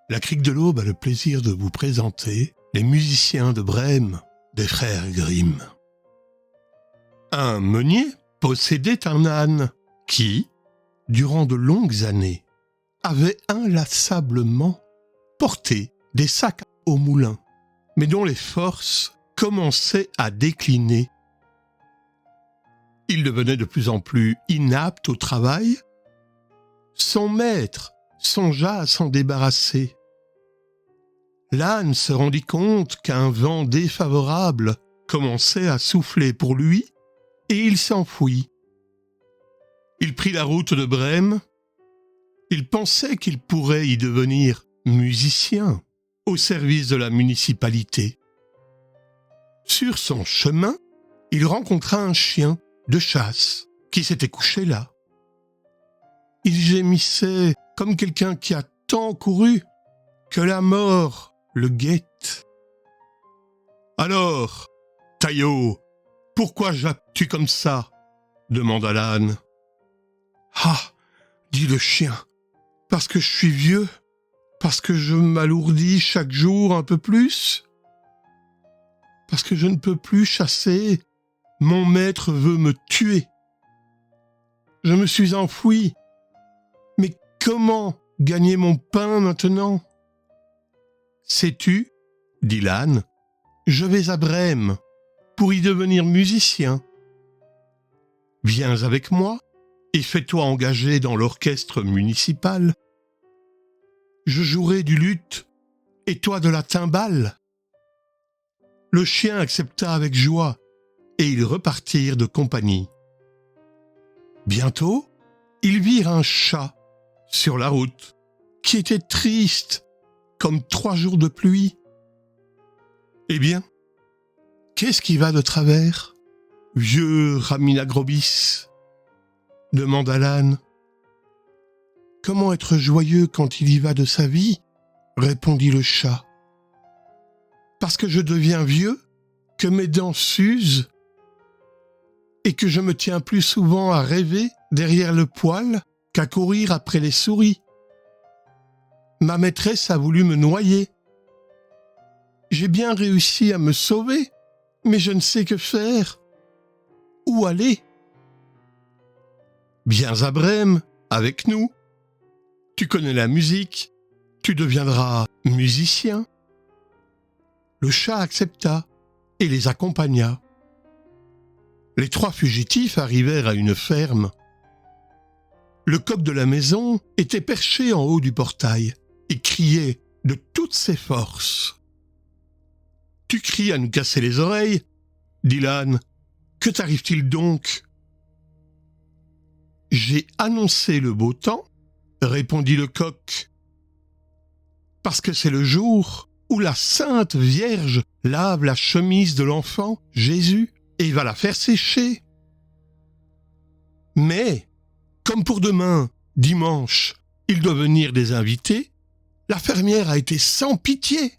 La Crique de l'Aube a le plaisir de vous présenter les musiciens de Brême des frères Grimm. Un meunier possédait un âne qui, durant de longues années, avait inlassablement porté des sacs au moulin, mais dont les forces commençaient à décliner. Il devenait de plus en plus inapte au travail. Son maître songea à s'en débarrasser. L'âne se rendit compte qu'un vent défavorable commençait à souffler pour lui et il s'enfuit. Il prit la route de Brême. Il pensait qu'il pourrait y devenir musicien au service de la municipalité. Sur son chemin, il rencontra un chien de chasse qui s'était couché là. Il gémissait comme quelqu'un qui a tant couru que la mort le guette. « Alors, Taillot, pourquoi jappes-tu comme ça ?» demanda l'âne. « Ah, dit le chien, parce que je suis vieux, parce que je m'alourdis chaque jour un peu plus, parce que je ne peux plus chasser, mon maître veut me tuer. Je me suis enfoui, mais comment gagner mon pain maintenant ? Sais-tu, dit l'âne, je vais à Brême pour y devenir musicien. Viens avec moi et fais-toi engager dans l'orchestre municipal. Je jouerai du luth et toi de la timbale. » Le chien accepta avec joie et ils repartirent de compagnie. Bientôt, ils virent un chat sur la route qui était triste comme 3 jours de pluie. « Eh bien, qu'est-ce qui va de travers, vieux Raminagrobis ?» demanda l'âne. « Comment être joyeux quand il y va de sa vie ?» répondit le chat. « Parce que je deviens vieux, que mes dents s'usent et que je me tiens plus souvent à rêver derrière le poêle qu'à courir après les souris. Ma maîtresse a voulu me noyer. J'ai bien réussi à me sauver, mais je ne sais que faire. Où aller ? Viens à Brême, avec nous. Tu connais la musique, tu deviendras musicien. » Le chat accepta et les accompagna. Les 3 fugitifs arrivèrent à une ferme. Le coq de la maison était perché en haut du portail et criait de toutes ses forces. « Tu cries à nous casser les oreilles ?» dit l'âne. « Que t'arrive-t-il donc ?»« J'ai annoncé le beau temps, » répondit le coq, « parce que c'est le jour où la Sainte Vierge lave la chemise de l'enfant Jésus et va la faire sécher. Mais, comme pour demain, dimanche, il doit venir des invités, la fermière a été sans pitié.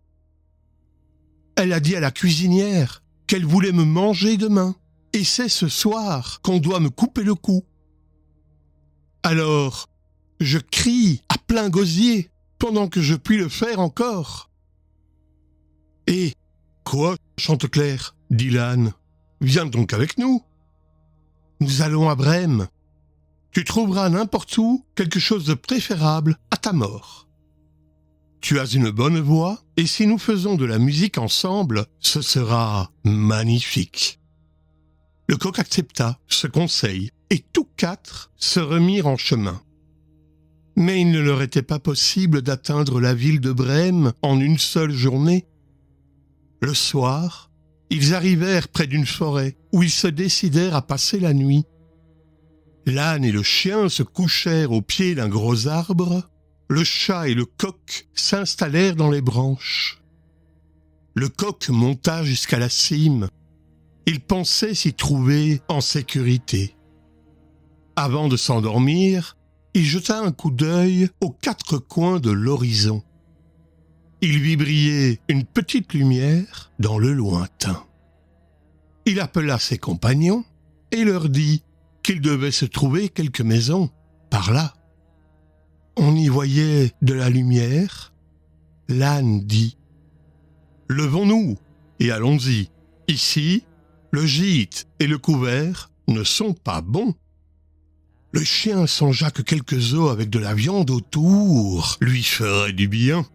Elle a dit à la cuisinière qu'elle voulait me manger demain, et c'est ce soir qu'on doit me couper le cou. Alors, je crie à plein gosier pendant que je puis le faire encore. »« Et quoi, Chanteclair ?» dit l'âne. « Viens donc avec nous. Nous allons à Brême. Tu trouveras n'importe où quelque chose de préférable à ta mort. Tu as une bonne voix, et si nous faisons de la musique ensemble, ce sera magnifique. » Le coq accepta ce conseil, et tous 4 se remirent en chemin. Mais il ne leur était pas possible d'atteindre la ville de Brême en une seule journée. Le soir, ils arrivèrent près d'une forêt où ils se décidèrent à passer la nuit. L'âne et le chien se couchèrent au pied d'un gros arbre. Le chat et le coq s'installèrent dans les branches. Le coq monta jusqu'à la cime. Il pensait s'y trouver en sécurité. Avant de s'endormir, il jeta un coup d'œil aux 4 coins de l'horizon. Il vit briller une petite lumière dans le lointain. Il appela ses compagnons et leur dit qu'il devait se trouver quelques maisons par là. On y voyait de la lumière L'âne dit « Levons-nous et allons-y. Ici, le gîte et le couvert ne sont pas bons. » Le chien songea que quelques os avec de la viande autour lui feraient du bien.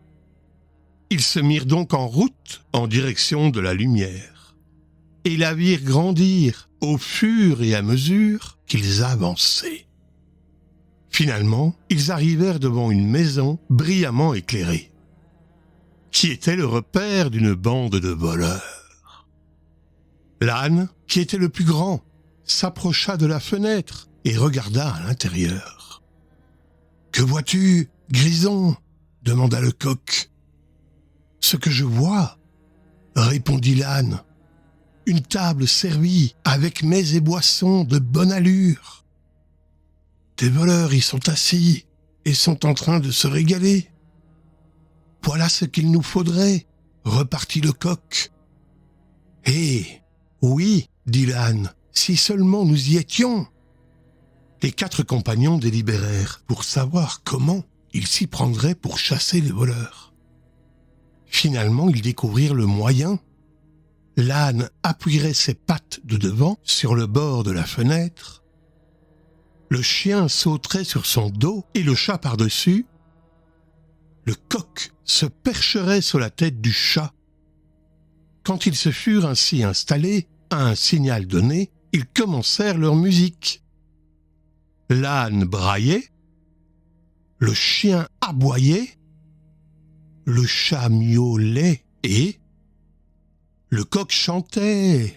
Ils se mirent donc en route en direction de la lumière, et la virent grandir au fur et à mesure qu'ils avançaient. Finalement, ils arrivèrent devant une maison brillamment éclairée, qui était le repère d'une bande de voleurs. L'âne, qui était le plus grand, s'approcha de la fenêtre et regarda à l'intérieur. « Que vois-tu, Grison ?» demanda le coq. « Ce que je vois, » répondit l'âne, « une table servie avec mets et boissons de bonne allure. Des voleurs y sont assis et sont en train de se régaler. Voilà ce qu'il nous faudrait, » repartit le coq. « Eh, oui, » dit l'âne, « si seulement nous y étions. » Les 4 compagnons délibérèrent pour savoir comment ils s'y prendraient pour chasser les voleurs. Finalement, ils découvrirent le moyen. L'âne appuierait ses pattes de devant sur le bord de la fenêtre. Le chien sauterait sur son dos et le chat par-dessus. Le coq se percherait sur la tête du chat. Quand ils se furent ainsi installés, à un signal donné, ils commencèrent leur musique. L'âne braillait, le chien aboyait, le chat miaulait et le coq chantait.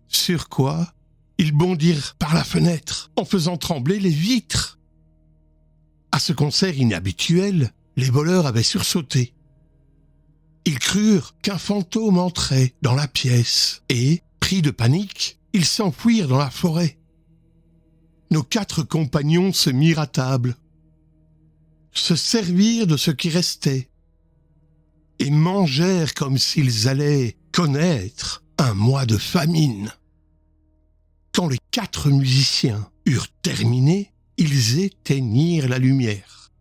Sur quoi, ils bondirent par la fenêtre en faisant trembler les vitres. À ce concert inhabituel, les voleurs avaient sursauté. Ils crurent qu'un fantôme entrait dans la pièce et, pris de panique, ils s'enfuirent dans la forêt. Nos 4 compagnons se mirent à table, se servirent de ce qui restait et mangèrent comme s'ils allaient connaître un mois de famine. Quand les 4 musiciens eurent terminé, ils éteignirent la lumière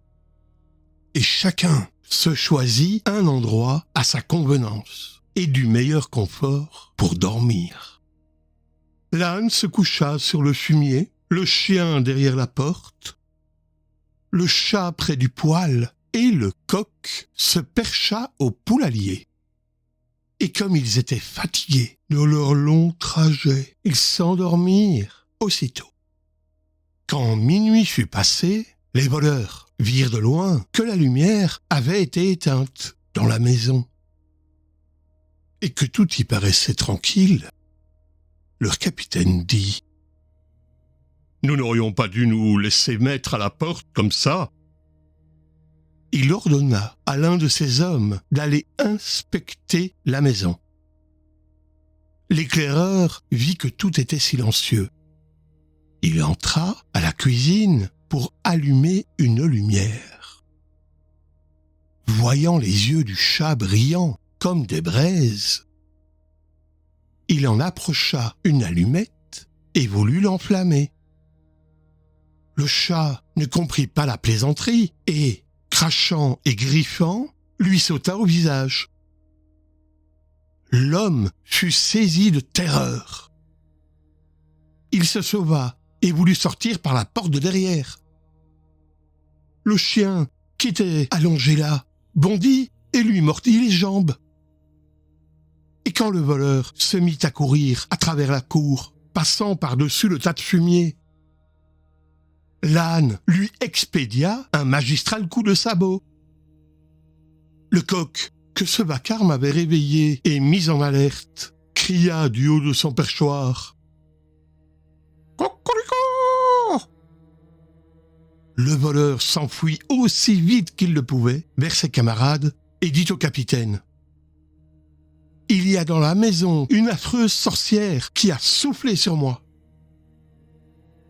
et chacun se choisit un endroit à sa convenance et du meilleur confort pour dormir. L'âne se coucha sur le fumier, le chien derrière la porte, le chat près du poêle et le coq se percha au poulailler. Et comme ils étaient fatigués de leur long trajet, ils s'endormirent aussitôt. Quand minuit fut passé, les voleurs virent de loin que la lumière avait été éteinte dans la maison et que tout y paraissait tranquille. Leur capitaine dit « Nous n'aurions pas dû nous laisser mettre à la porte comme ça. » Il ordonna à l'un de ses hommes d'aller inspecter la maison. L'éclaireur vit que tout était silencieux. Il entra à la cuisine pour allumer une lumière. Voyant les yeux du chat brillants comme des braises, il en approcha une allumette et voulut l'enflammer. Le chat ne comprit pas la plaisanterie et, crachant et griffant, lui sauta au visage. L'homme fut saisi de terreur. Il se sauva et voulut sortir par la porte de derrière. Le chien, qui était allongé là, bondit et lui mordit les jambes. Et quand le voleur se mit à courir à travers la cour, passant par-dessus le tas de fumier, l'âne lui expédia un magistral coup de sabot. Le coq, que ce vacarme avait réveillé et mis en alerte, cria du haut de son perchoir « Cocorico !» Le voleur s'enfuit aussi vite qu'il le pouvait vers ses camarades et dit au capitaine « Il y a dans la maison une affreuse sorcière qui a soufflé sur moi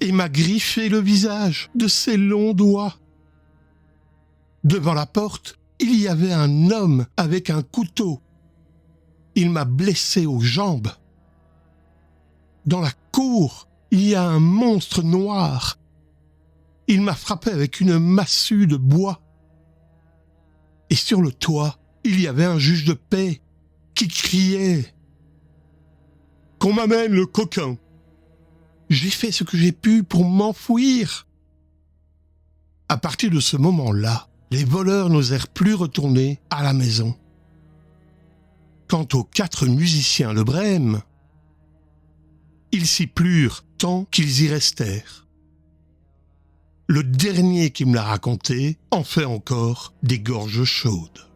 et m'a griffé le visage de ses longs doigts. Devant la porte, il y avait un homme avec un couteau. Il m'a blessé aux jambes. Dans la cour, il y a un monstre noir. Il m'a frappé avec une massue de bois. Et sur le toit, il y avait un juge de paix qui criait « Qu'on m'amène le coquin !» J'ai fait ce que j'ai pu pour m'enfuir. À partir de ce moment-là, les voleurs n'osèrent plus retourner à la maison. Quant aux 4 musiciens le Brême, ils s'y plurent tant qu'ils y restèrent. Le dernier qui me l'a raconté en fait encore des gorges chaudes.